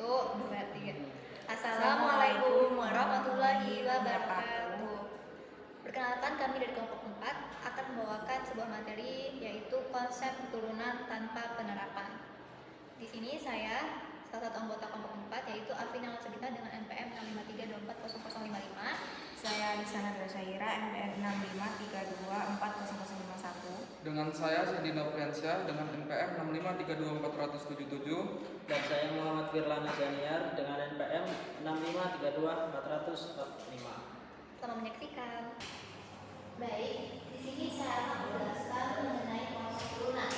1, 2, 3. Assalamualaikum warahmatullahi wabarakatuh. Perkenalkan, kami dari kelompok 4 akan membawakan sebuah materi yaitu konsep turunan tanpa penerapan. Di sini saya salah satu anggota kelompok 4 yaitu Afina Lasabita dengan NPM 653240055. Saya Lisana Drasaira NPM 653240051. Dengan saya Sindi Nofriansyah dengan NPM 6532477. Dan saya Muhammad Firlan Azaniar dengan NPM 6532445. Selamat menyaksikan. Baik, di sini saya akan menjelaskan mengenai konsep turunan.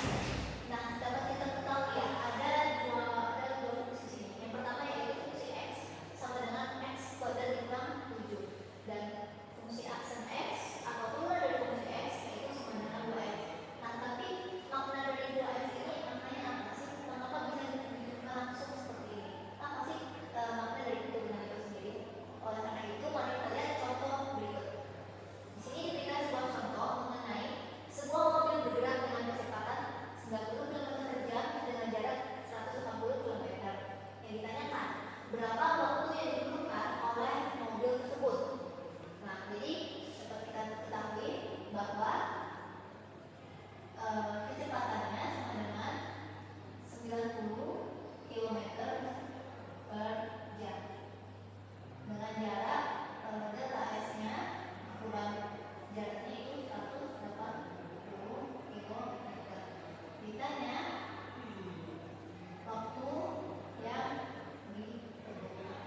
Nah, dapat kita ketahui ya, ada dua fungsi sini. Yang pertama yaitu fungsi x sama dengan x kuadrat dikurang 7, dan fungsi aksen x atau turunan dari fungsi x yaitu sama dengan 2x. Nah, tapi makna dari 2x ini maknanya apa sih? Mengapa bisa ditunjukkan langsung seperti ini? Apa sih makna dari turunan itu sendiri? Oleh karena itu, mari kita lihat contoh berikut. Di sini diberikan sebuah contoh mengenai sebuah mobil bergerak dengan kecepatan 90 km/jam dengan jarak 180 km. Yang ditanyakan, berapa waktu yang diperlukan oleh mobil tersebut? Nah, jadi dapat kita ketahui bahwa kecepatannya sama dengan 90 km/jam dengan jarak delta S-nya kurang jaraknya itu 180 km. Ditanya waktu yang diperlukan.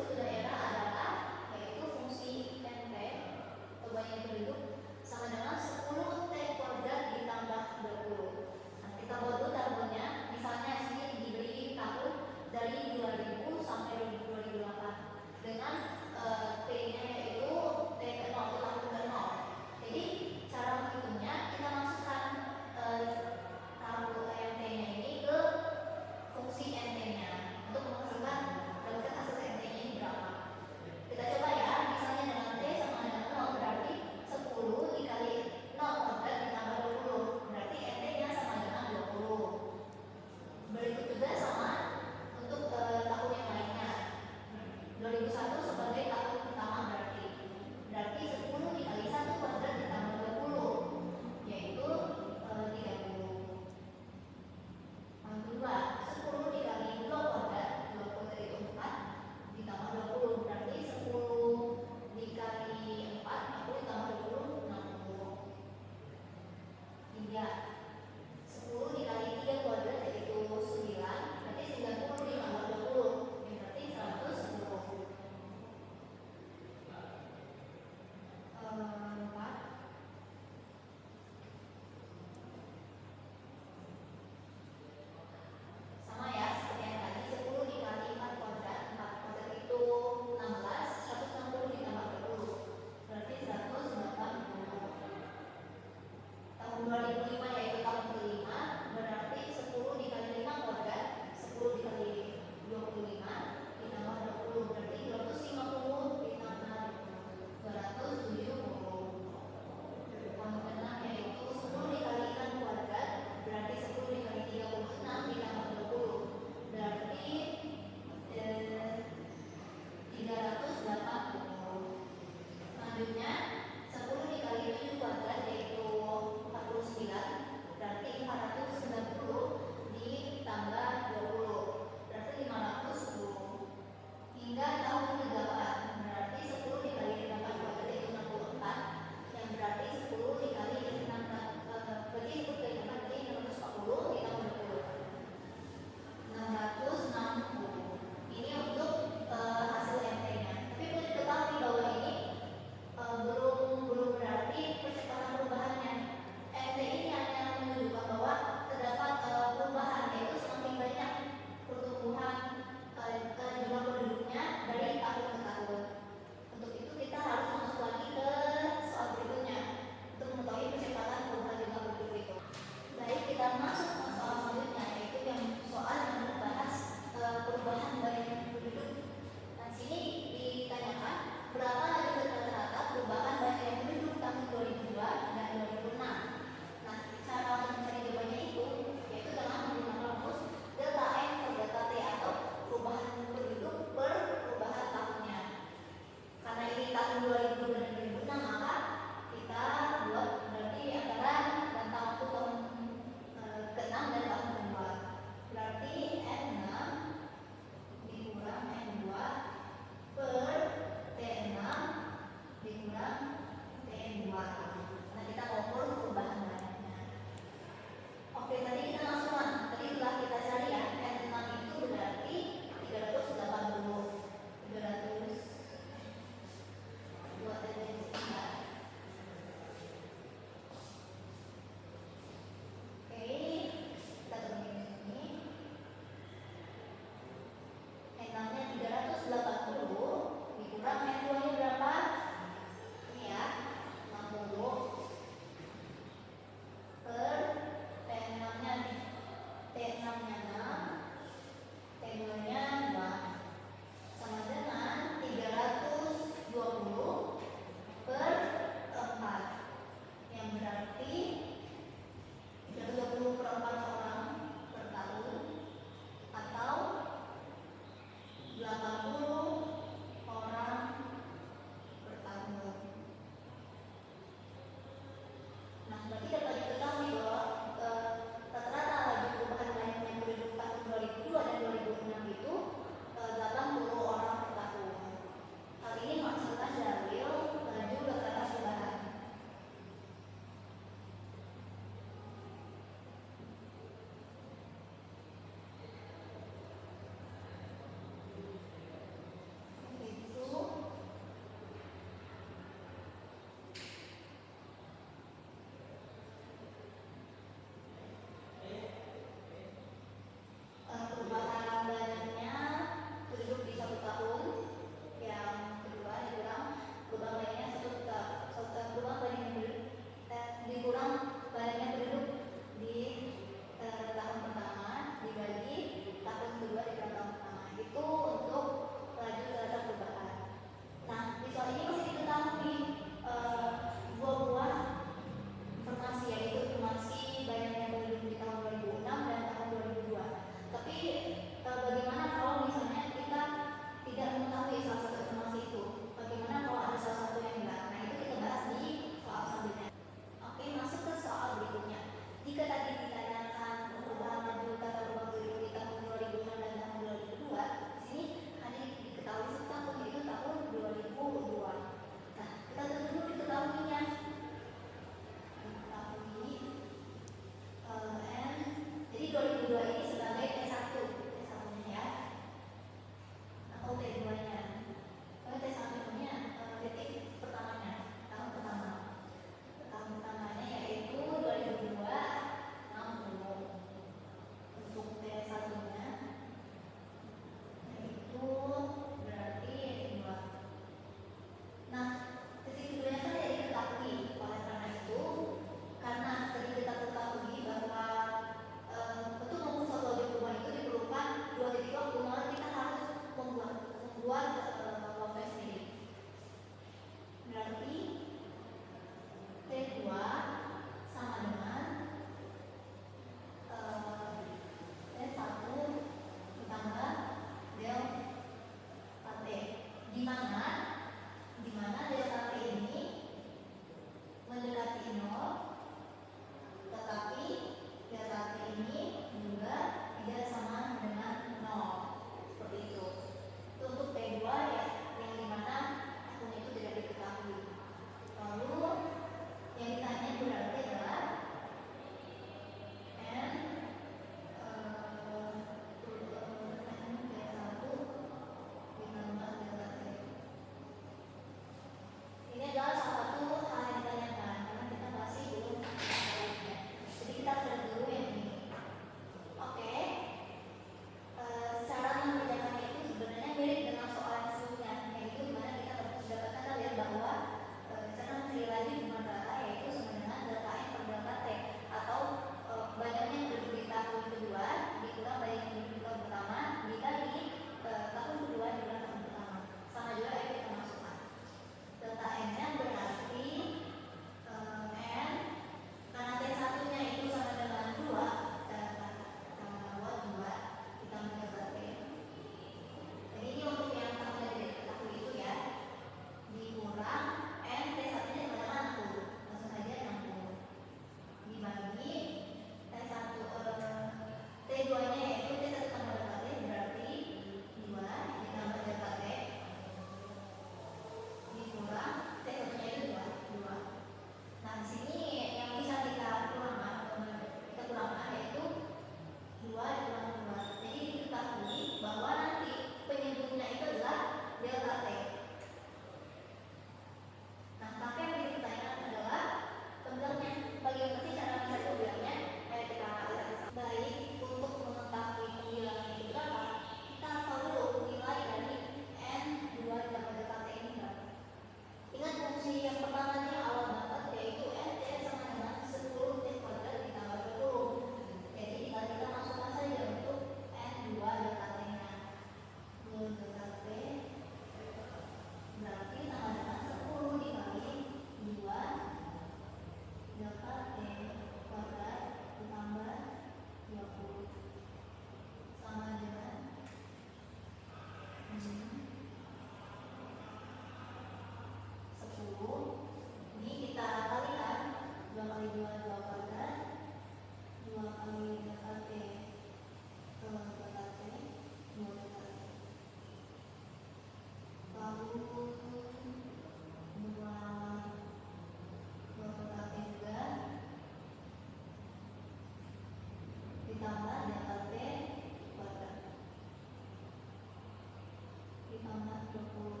ditambah 20.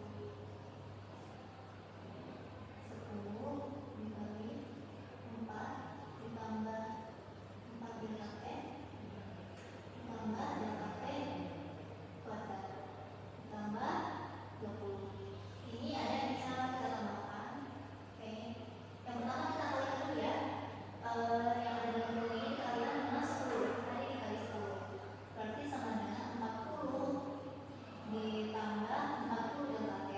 10 dikali 4 ditambah 4 delta P ditambah delta P kuadrat ditambah 20. Ini ada yang bisa kita tambahkan. Oke. Yang pertama kita kalikan dulu ya. Yang ada dalam ruang ini dikalikan dengan 10. Tadi dikali 10. Berarti sama dengan 40 ditambah 40 delta T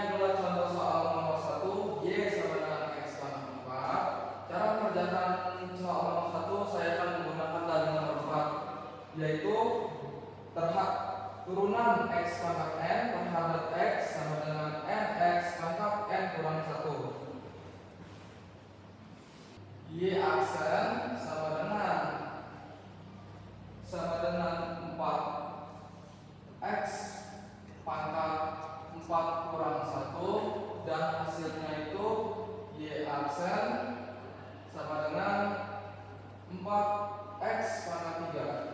adalah contoh soal nomor 1, Y sama dengan X pangkat 4. Cara mengerjakan soal nomor 1 saya akan menggunakan dalil nomor 4, yaitu turunan X pangkat N terhadap X sama dengan NX pangkat N kurang 1. Y aksen sama dengan 4 X pangkat 4 kurang 1, dan hasilnya itu Y aksen sama dengan 4 X pangkat 3.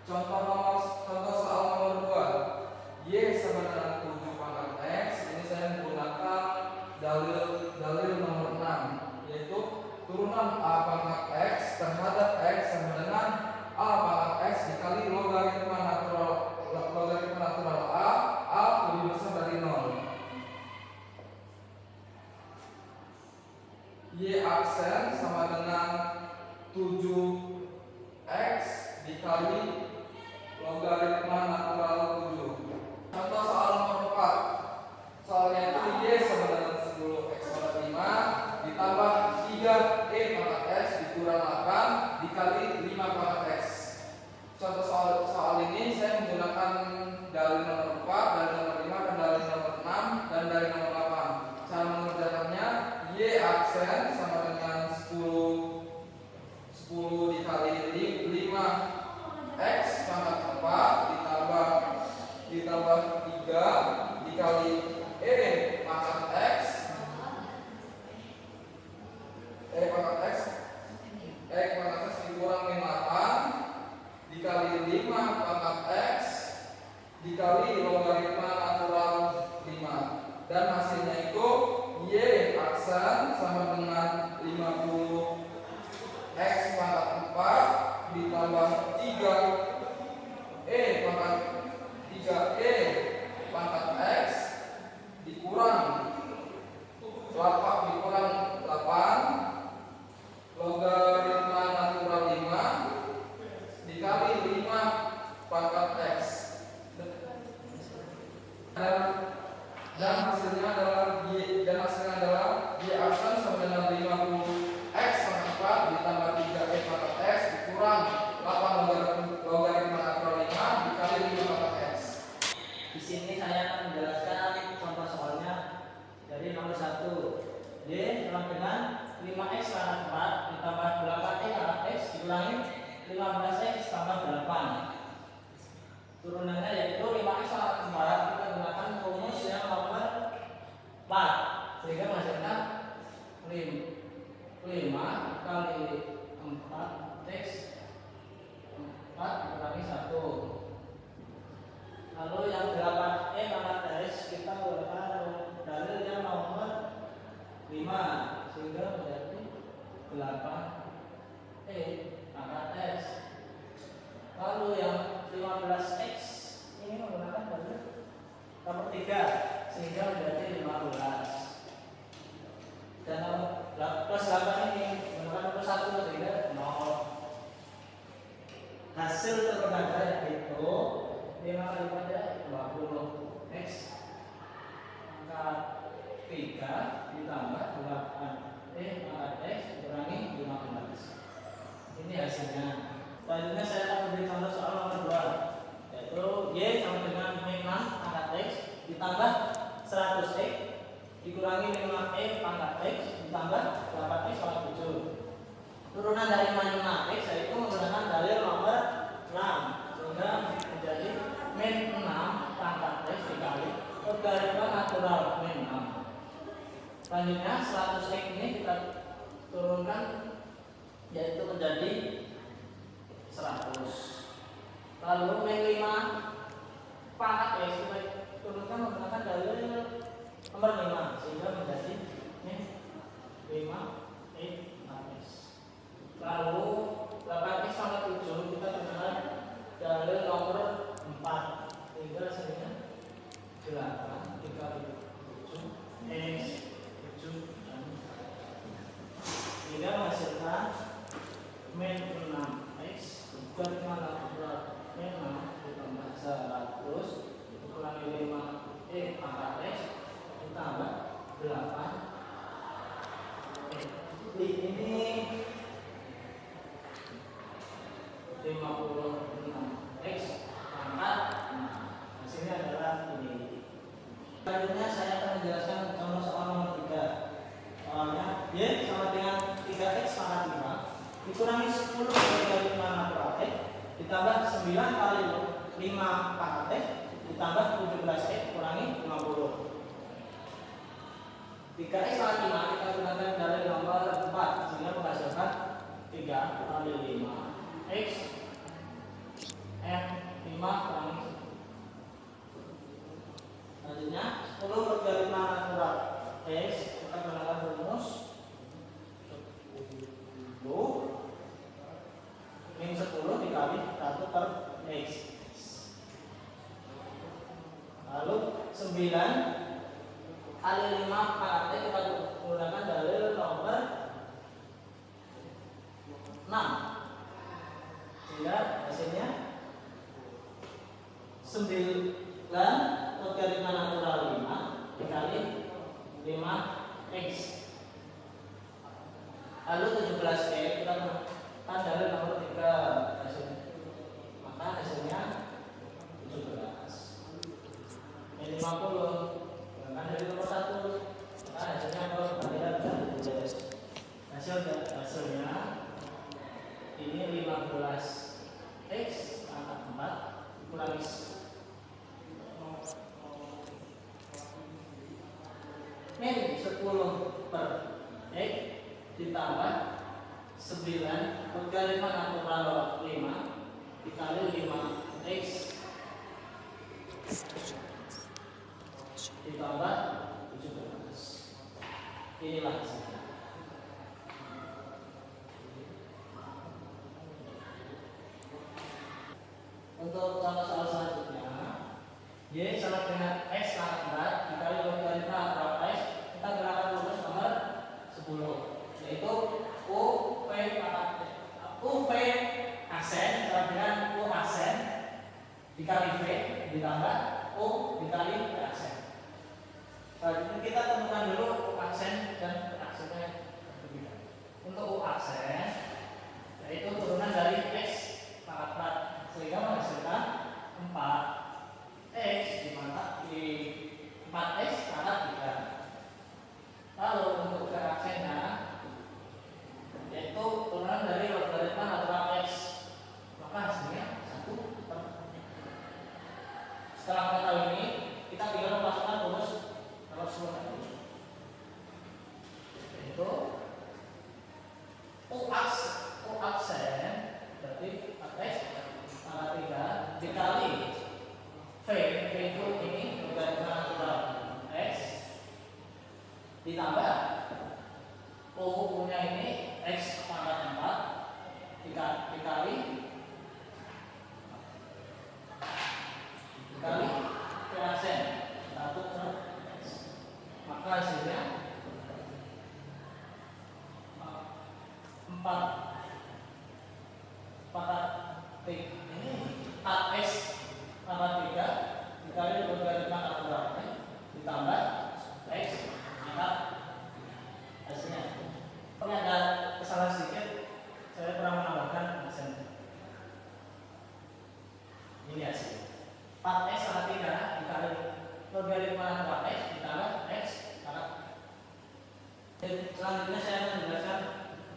Contoh soal nomor 2, Y sama dengan 7 pangkat X. Ini saya menggunakan dalil nomor 6, yaitu turunan A pangkat X terhadap X sama dengan A pangkat X dikali logaritma natural A lebih besar dari 0. Y aksen sama dengan 7X dikali logaritma natural 7. Contoh soal nomor 4. Soalnya itu Y sama dengan 10X pangkat 5 ditambah 3E pangkat X dikurang 8 dikali 5 pangkat X. Contoh soal ini saya menggunakan dalil nomor 4, dalil nomor 5, dan dalil nomor 6, dan dalil nomor 8. Cara mengerjakannya, Y aksen sama dengan 10 dikali 5 X pangkat 4 ditambah 3 dikali E pangkat X dikurang 8 dikali 5 pangkat X dikali logaritma natural 5, dan hasilnya itu Y aksen sama dengan 50 X pangkat 4 ditambah 3E pangkat X dikurang 8 logaritma natural 5 dikali 5 pangkat X, dan hasilnya adalah Y aksen sama dengan 50 X pangkat 4 ditambah 3E pangkat X dikurang 8 logaritma natural 5 dikali 5 pangkat X. Di sini saya akan menjelaskan contoh soalnya dari nomor 1. Y sama dengan 5X pangkat 4 ditambah 8E pangkat X dikurangi 15X tambah 8. Turunannya yaitu 5X pangkat 4 kita gunakan rumus yang nomor 4 sehingga menghasilkan 5 kali 4X 4 dikurangi 1. Lalu yang 8E pangkat X kita gunakan dalil yang nomor 5 sehingga menjadi 8E pangkat X. Lalu yang 15X ini menggunakan dalil nomor 3 sehingga menjadi 15. Dan plus 8 ini menggunakan nomor 1 sehingga 0. Hasil terbenada yaitu 5 kali 20X pangkat 3 ditambah 8E pangkat X dikurangi 15. Ini hasilnya. Selanjutnya saya akan memberi contoh soal nomor 2, yaitu Y sama dengan 6 pangkat X ditambah 100X dikurangi 5E pangkat X ditambah 8X pangkat 7. Turunan dari 5X yaitu menggunakan dalil nomor 6 sehingga menjadi min 6 pangkat X dikali logaritma natural min 6. Selanjutnya 100X ini kita turunkan yaitu menjadi 100. Lalu min 5 pangkat X kita turunkan menggunakan dalil nomor 5 sehingga menjadi min 5X. Lalu 8X pangkat 7 kita gunakan dalil nomor 4 sehingga hasilnya 8 dikali 7X 7 dan sehingga menghasilkan min 6X logaritma natural min 6 ditambah 100 dikurangi 5E pangkat X 8 ini 56x pangkat. Nah, hasilnya adalah ini. Selanjutnya saya akan menjelaskan contoh soal nomor 3. Soalnya y sama dengan 3x pangkat 5 dikurangi 10 kali 5 natural x ditambah 9 kali 5 pangkat x ditambah 17x kurangi 50. 3x pangkat 5 kita gunakan dari nomor 4 sehingga menghasilkan 3 kali 5 x m 5 kurangi. Selanjutnya 10 kali 5 natural x kita gunakan rumus 10 min 10 dikali 1 per x. Lalu 9 kali 5 pangkat x kita gunakan dalil nomor 6 sehingga hasilnya 9 kali 5 natural 5 dikali 5x. Lalu 17x kita gunakan dalil nomor 3 hasilnya. Maka hasilnya 17 min 50 dari nomor 1, maka hasilnya kalau kita hasilnya ini 15x pangkat 4 kurangi min 10 per x ditambah 9 kali 5 natural 5 dikali 5x ditambah 17. Inilah hasilnya. Untuk contoh soal selanjutnya, y sama dengan x pangkat 4 dikali logaritma natural x kita gunakan rumus nomor 10 yaitu UV aksen sama dengan U aksen dikali V ditambah U dikali V aksen. Selanjutnya kita temukan dulu U aksen dan V aksennya berbeda. Untuk U aksen yaitu turunan dari x pangkat 4 sehingga menghasilkan 4x di 4x pangkat 3. Lalu untuk V aksennya yaitu turunan dari logaritma natural x, maka hasilnya 1 per. Setelah mengetahui ini kita tinggal memasukkan rumus nomor 10 tadi yaitu U aksen berarti 4x pangkat 3 dikali V itu ini logaritma natural x ditambah U nya ini x pangkat 4 dikali V aksen 1 per x, maka hasilnya 4 4x pangkat 3 dikali logaritma natural ditambah x pangkat hasilnya. Ini ada kesalahan sedikit, saya kurang menambahkan aksen. Ini hasil 4x pangkat 3 dikali logaritma natural x ditambah x pangkat. Selanjutnya saya akan menjelaskan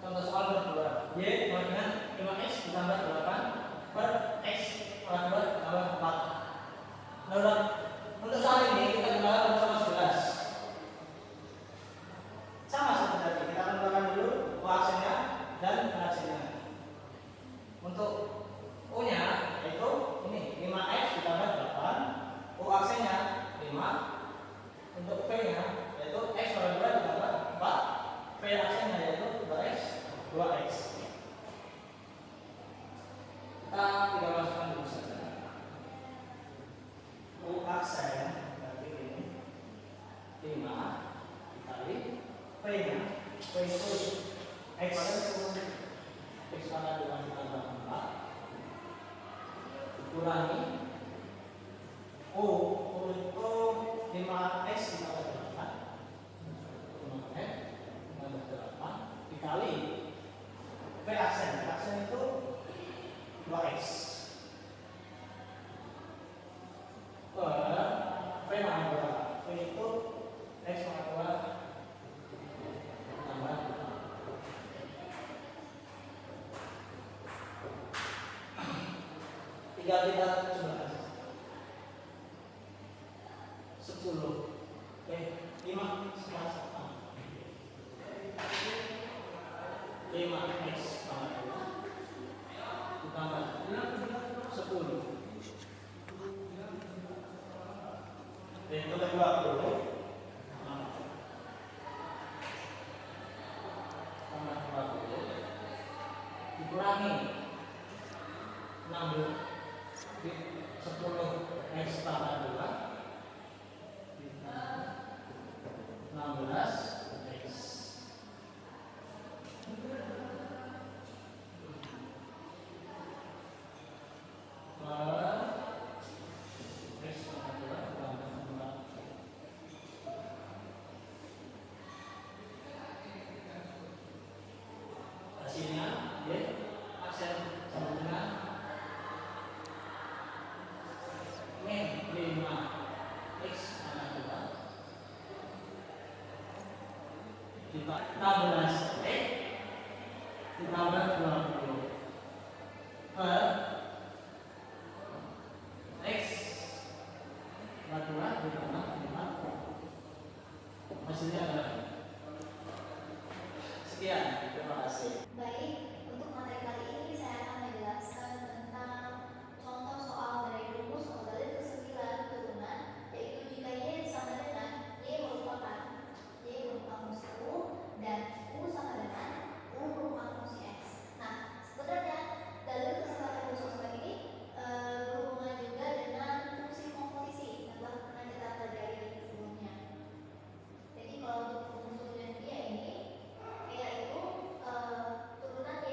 contoh soal nomor 2. Y sama dengan 5x ditambah 8 per x pangkat 2 tambah 4. Nah, untuk soal ini kita gunakan rumus nomor 11. Sama seperti tadi, kita akan gunakan dulu U aksennya dan V aksennya. Untuk U nya yaitu ini 5x ditambah 8, U aksennya 5. Untuk V nya yaitu x per 2 ditambah 4, V aksennya yaitu 2x 2x. Kita tinggal masukkan dulu saja. U aksen berarti ini 5 dikali V nya, V itu x pangkat 2 ditambah 4 dikurangi U itu 5x ditambah 8 tinggal kita coba aja. 10 5 sekelas 5 X pangkat 2 ditambah 10 itu kan 20 tambah 20 dikurangi 60 10 X pangkat 2 16 X hasilnya ya aksen sama dengan min 5 X pangkat 2 ditambah 16 X ditambah 20 per X pangkat 2 ditambah 5 hasilnya adalah sekian. Terima kasih. Baik, untuk materi kali ini saya akan menjelaskan tentang contoh soal dari rumus atau dalil ke-9 turunan, yaitu jika Y sama dengan Y merupakan fungsi U dan U sama dengan U merupakan fungsi X. Nah, sebenarnya dalil kesempatan rumus ini berhubungan juga dengan fungsi komposisi yang telah pernah kita pelajari sebelumnya. Jadi kalau untuk rumus turunan Y ini yaitu turunan Y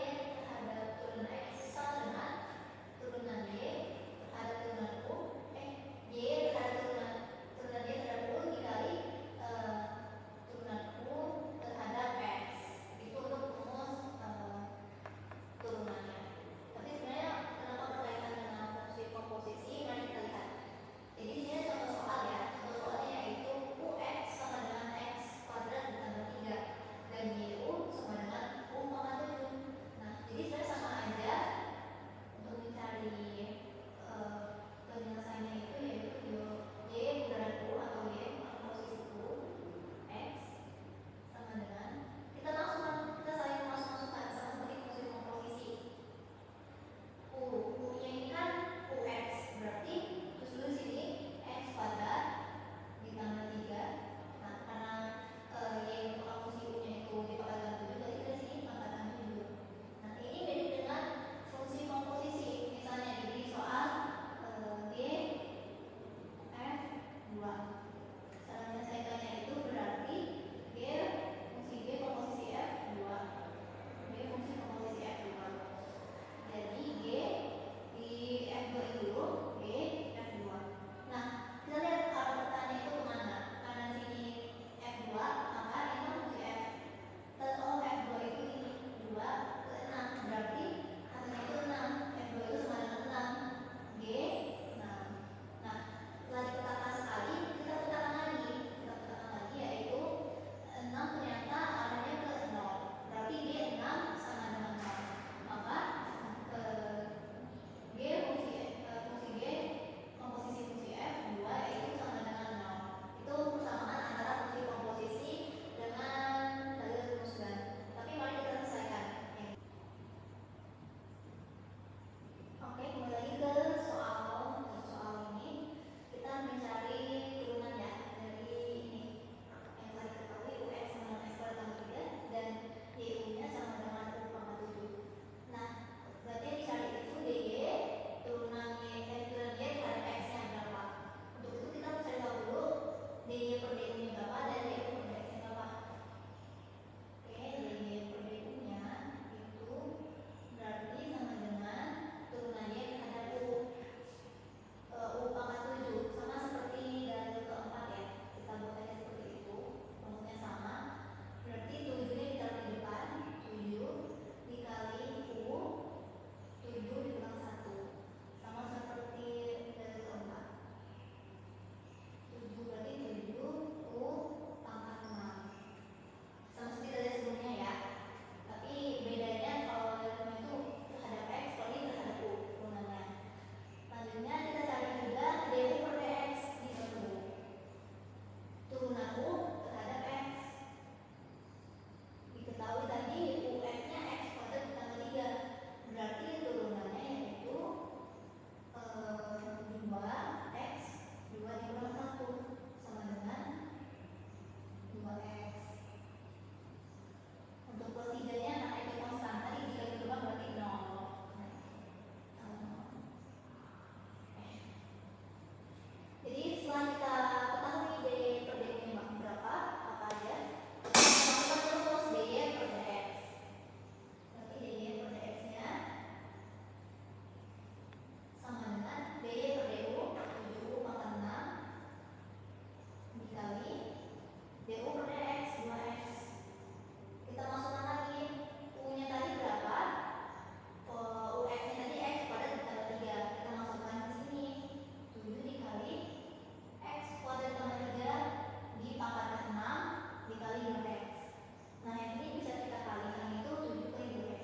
Nah, yang ini bisa kita kalikan itu 7 kali 2x.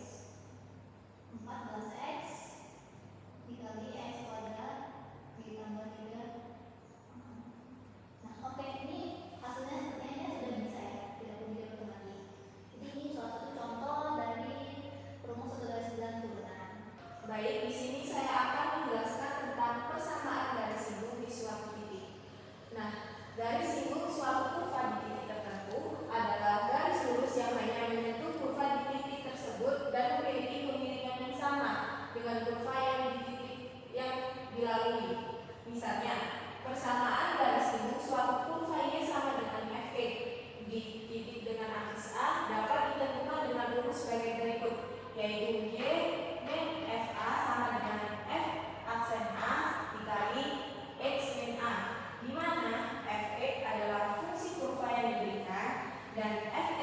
14x dikali x kuadrat ditambah 3. Nah, oke, ini hasilnya sepertinya sudah bisa ya, tidak perlu dilakukan lagi. Jadi ini salah satu contoh dari rumus 1/9 turunan. Baik, di sini saya akan menjelaskan tentang persamaan garis singgung di suatu titik. Nah, garis singgung suatu kurva di titik tertentu adalah garis lurus yang hanya menyentuh kurva di titik tersebut dan memiliki kemiringan yang sama dengan kurva yang di titik yang dilalui. Misalnya, persamaan garis singgung suatu kurva Y sama dengan Fx di titik dengan aksis A dapat ditentukan dengan rumus sebagai berikut, yaitu Y min FA sama dengan F aksen A dikali X min A, di mana Fx adalah fungsi kurva yang diberikan dan F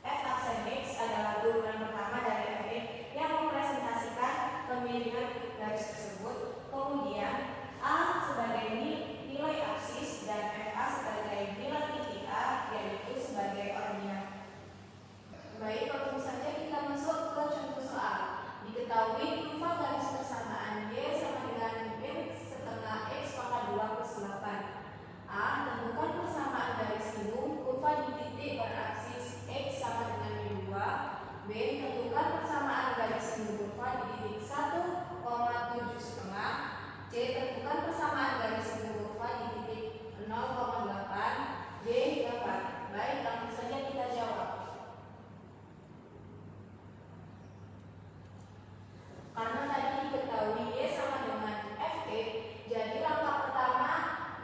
aksen X adalah turunan pertama dari Fx yang merepresentasikan kemiringan garis tersebut. Kemudian A sebagai nilai aksis dan FA sebagai nilai titik A, yaitu sebagai ordinat. Baik, langsung saja kita masuk ke contoh soal. Diketahui kurva garis persamaan Y sama dengan min setengah X pangkat 2 plus 8. A. Tentukan persamaan garis singgung kurva di titik beraksis X sama dengan min 2. B. Tentukan persamaan garis singgung kurva di titik 1,7,5. C. Tentukan persamaan garis singgung kurva di titik 0,8. D. 8. Baik, langsung saja kita jawab. Karena tadi diketahui Y sama dengan Fx, jadi langkah pertama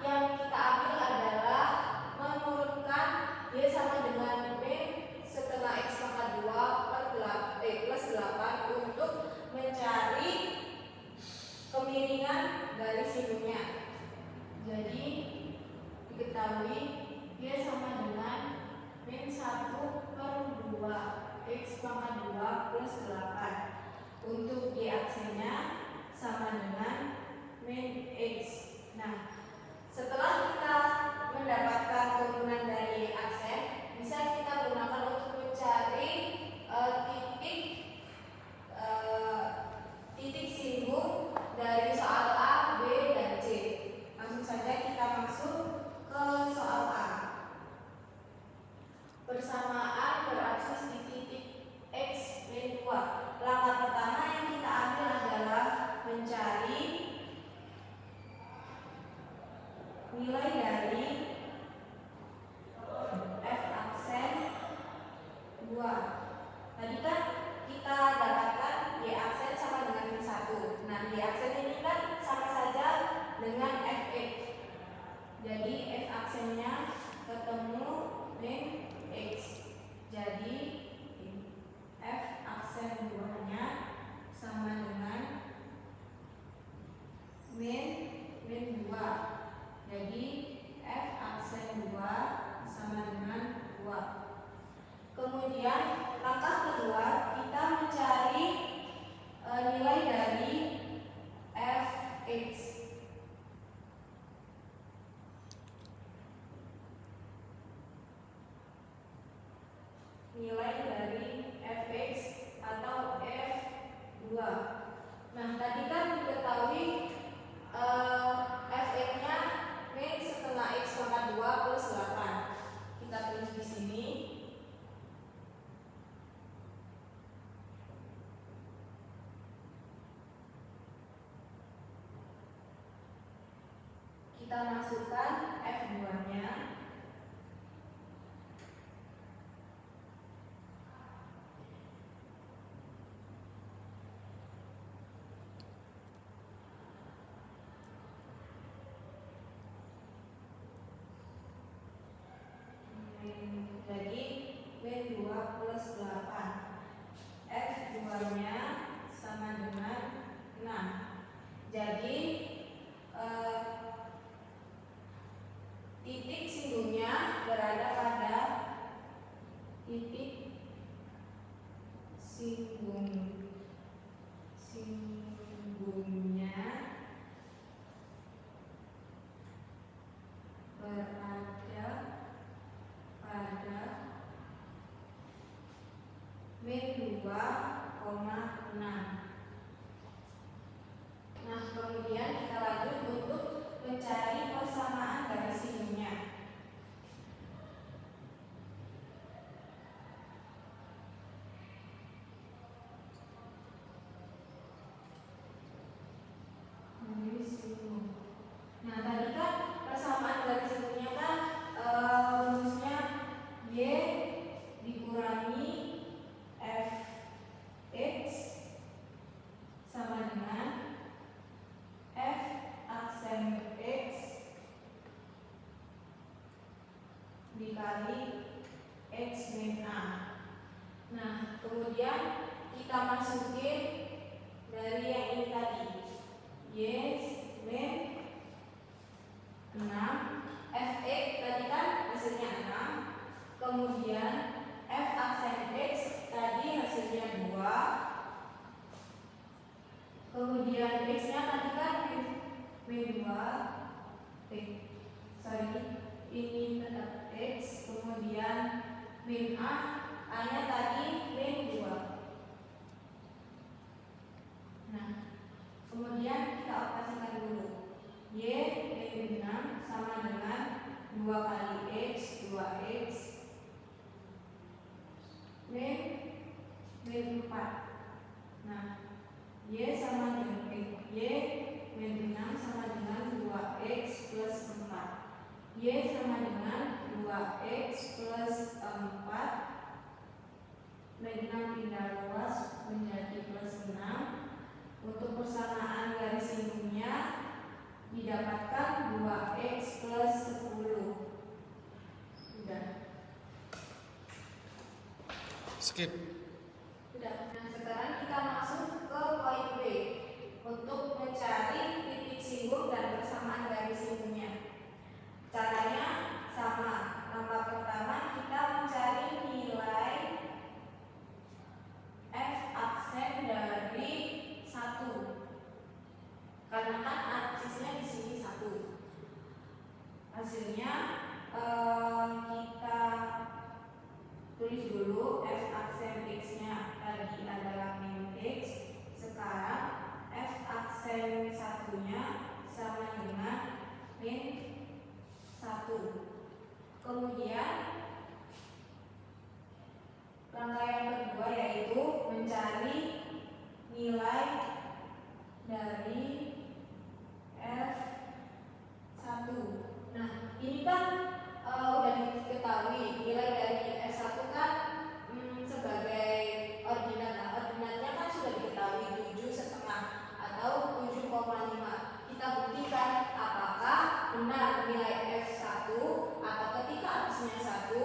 yang kita ambil adalah menurunkan Y sama dengan min setengah X pangkat 2 plus 8 untuk mencari kemiringan garis singgungnya. Jadi diketahui Y sama dengan min 1/2 X pangkat 2 plus 8. Untuk Y aksennya sama dengan min X. Nah, setelah kita mendapatkan turunan dari Y aksen, bisa kita gunakan untuk mencari titik singgung dari soal A, B, dan C. Langsung saja kita masuk ke soal A. Persamaan beraksis di titik X min 2. Langkah pertama yang kita ambil adalah mencari nilai dari F aksen 2. Tadi kan kita dapatkan Y aksen sama dengan min 1. Nah, Y aksen ini kan sama saja dengan Fx. Jadi F aksennya ketemu min X. Jadi F aksen 2-nya sama dengan min 2. Jadi F aksen 2 sama dengan 2. Kemudian langkah kedua kita mencari nilai dari Fx. Nilai dari Fx atau F2. Nah, tadi kan diketahui Fx-nya min setengah X pangkat 2 plus 8. Kita tulis di sini. Kita masukkan F2-nya. Jadi min 2 plus 8. F2-nya sama dengan 6. Jadi titik singgungnya berada pada titik singgungnya berada pada min 2,6. Nah, kemudian kita lanjut untuk mencari persamaan garis singunya. Nah, tadi kan persamaan garis singunya kan rumusnya Y dikurangi Fx sama dengan F aksen X dikali X min A. Nah, kemudian kita masukin dari yang ini tadi Y min 6, Fx tadi kan hasilnya 6, kemudian F aksen X tadi hasilnya 2, kemudian X nya tadi kan min 2, ini tetap X, kemudian min A, A nya tadi min 2. Nah, kemudian kita operasikan dulu. Y min 6 sama dengan 2 kali X, 2X min 4. Nah, Y sama dengan Y min 6 sama dengan 2X plus 4. Y sama dengan 2X plus 4 min 6 pindah luas menjadi plus 6. Untuk persamaan garis singunya didapatkan 2x plus 10. Udah. Skip. Udah. Nah, sekarang kita masuk ke poin B untuk mencari titik singgung dan persamaan garis singunya. Caranya sama. Langkah pertama kita mencari nilai F aksen dari 1. Karena kan aksisnya di sini 1. Hasilnya kita tulis dulu F aksen X-nya tadi adalah min X. Sekarang F aksen satunya sama dengan min 1. Kemudian langkah yang kedua yaitu mencari nilai dari F1. Nah, ini kan udah diketahui nilai dari F1 kan sebagai ordinat. Nah, ordinatnya kan sudah diketahui 7,5 atau 7,5. Kita buktikan apakah benar nilai F1 atau ketika aksesnya 1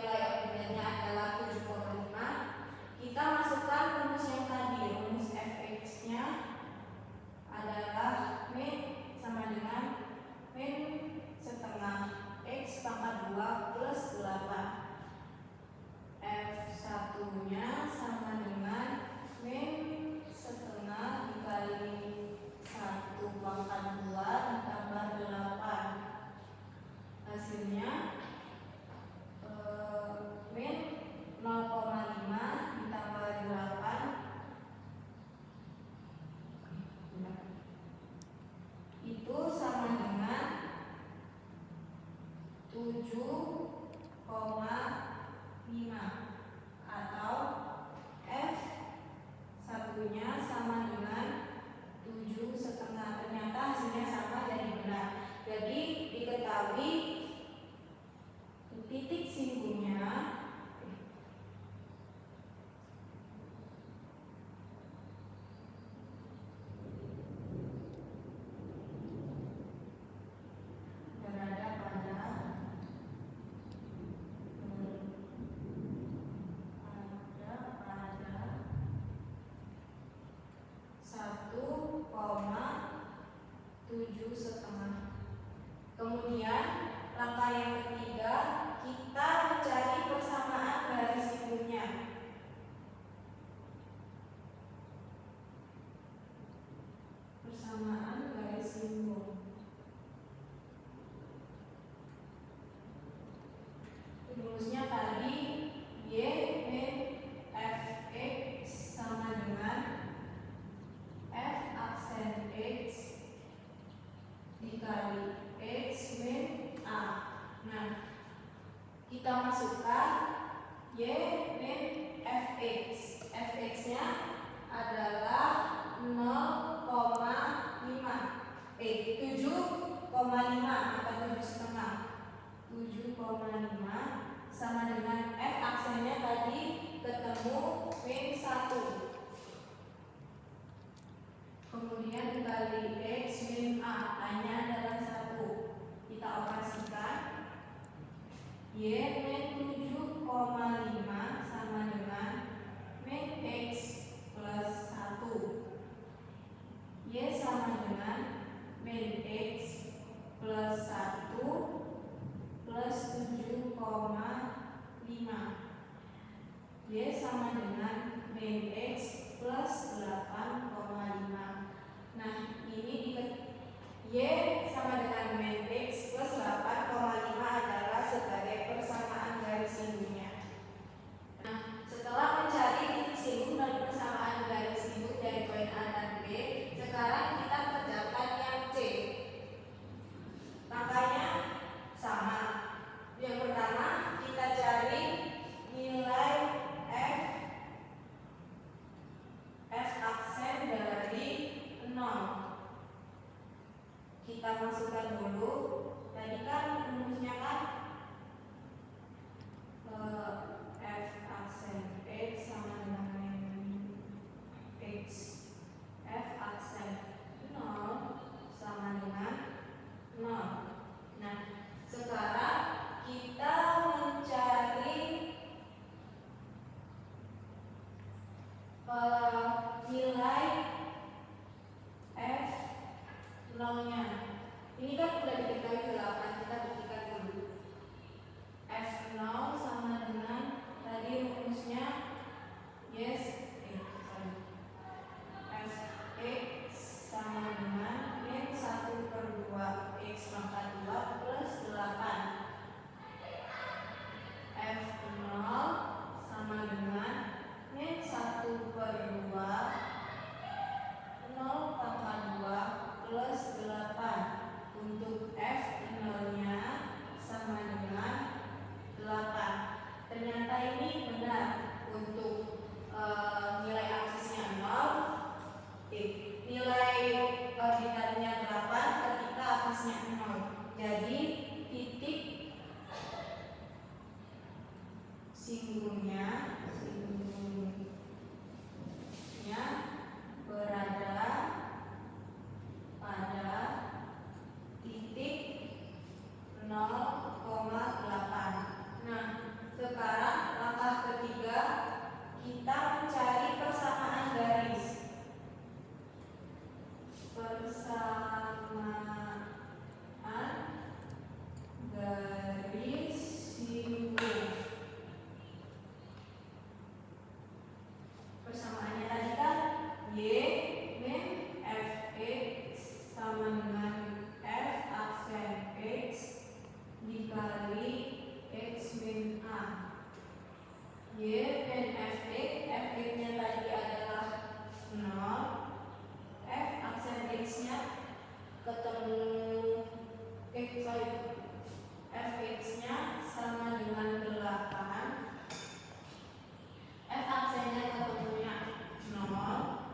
nilai ordinatnya adalah 7,5. Kita masukkan rumus yang tadi, rumus Fx-nya kita masukkan Y min Fx. Fx-nya adalah 7,5 atau 7,5 sama dengan F aksennya tadi ketemu min 1. Kemudian kali X min A, A-nya adalah 1. Kita operasikan Y min 7,5 sama dengan min X plus 1. Y sama dengan min X plus 1 plus 7,5. Y sama dengan min X plus 8,5. Nah, ini Y sama dengan min X plus 8,5 adalah sebagai persamaan garis singgunnya. Nah, setelah mencari titik singgung dan persamaan garis singgung dari poin A dan B, sekarang kita kerjakan yang C. Makanya sama. Yang pertama kita cari nilai F aksen dari 0. Kita masukkan dulu. Tadi kan rumusnya kan F aksen X sama dengan X. F aksen 0 sama dengan 0. Nah, sekarang kita mencari nilai F 0-nya. Ini kan sudah diketahui 8, kita buktikan dulu. F 0 sama dengan tadi rumusnya Fx sama dengan min 1/2 X pangkat 2 plus 8. F 0 sama dengan min 1/2 0 pangkat 2 plus 8. Untuk F 0-nya sama dengan 8. Ternyata ini benar untuk nilai aksesnya 0, nilai orbitalnya 8 ketika aksesnya 0. Jadi titik singgungnya berada pada titik 0,8. Nah, sekarang langkah ketiga kita mencari persamaan garis. Persamaan garis singgung. Persamaannya tadi kan Y min Fx sama dengan F aksen X dikali X min A. Y min Fx, Fx-nya tadi adalah 0. F aksen X-nya ketemu Fx-nya sama dengan 8. F aksennya ketemunya 0.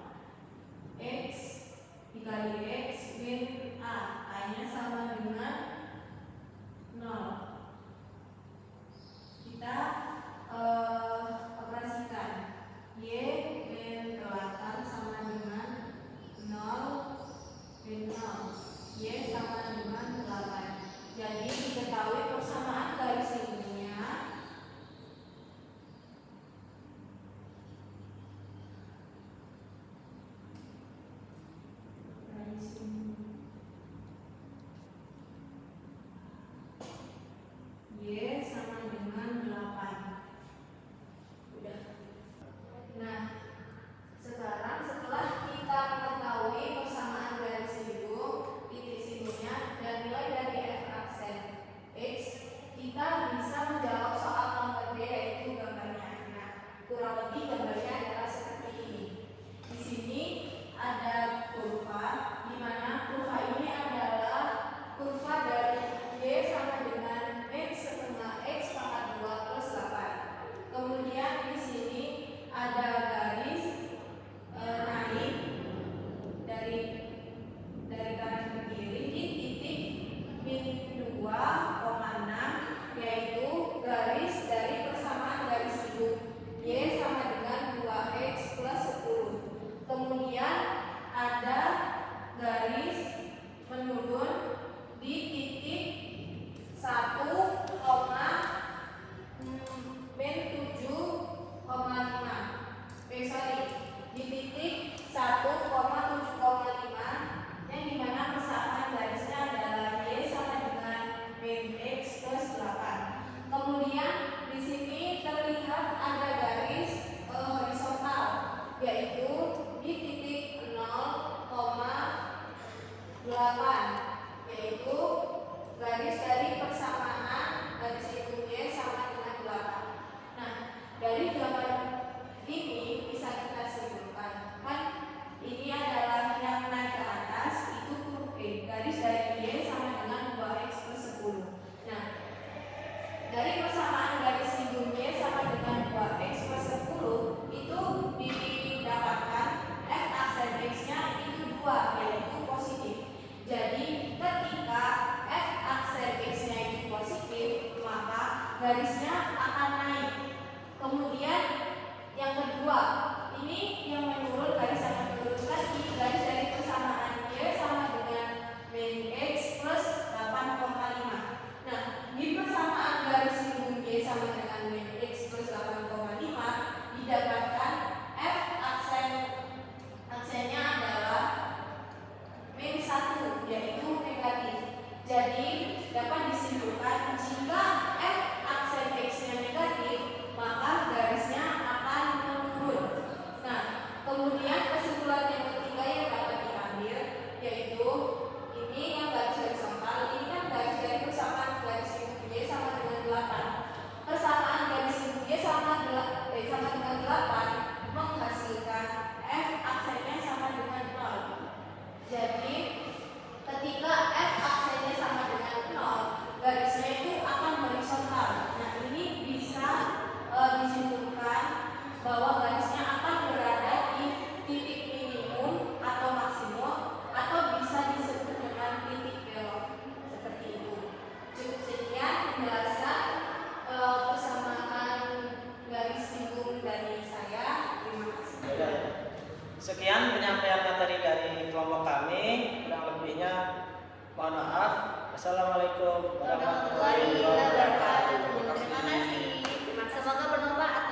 X dikali X min A, A-nya sama dengan 0. Kita operasikan Y min 8 sama dengan 0 min 0. Y sama dengan 8. Jadi diketahui persamaan garis singgung. Sekian penyampaian materi dari kelompok kami. Kurang lebihnya mohon maaf. Assalamualaikum warahmatullahi warahmatullahi wabarakatuh. wabarakatuh. Terima kasih. Semoga bermanfaat.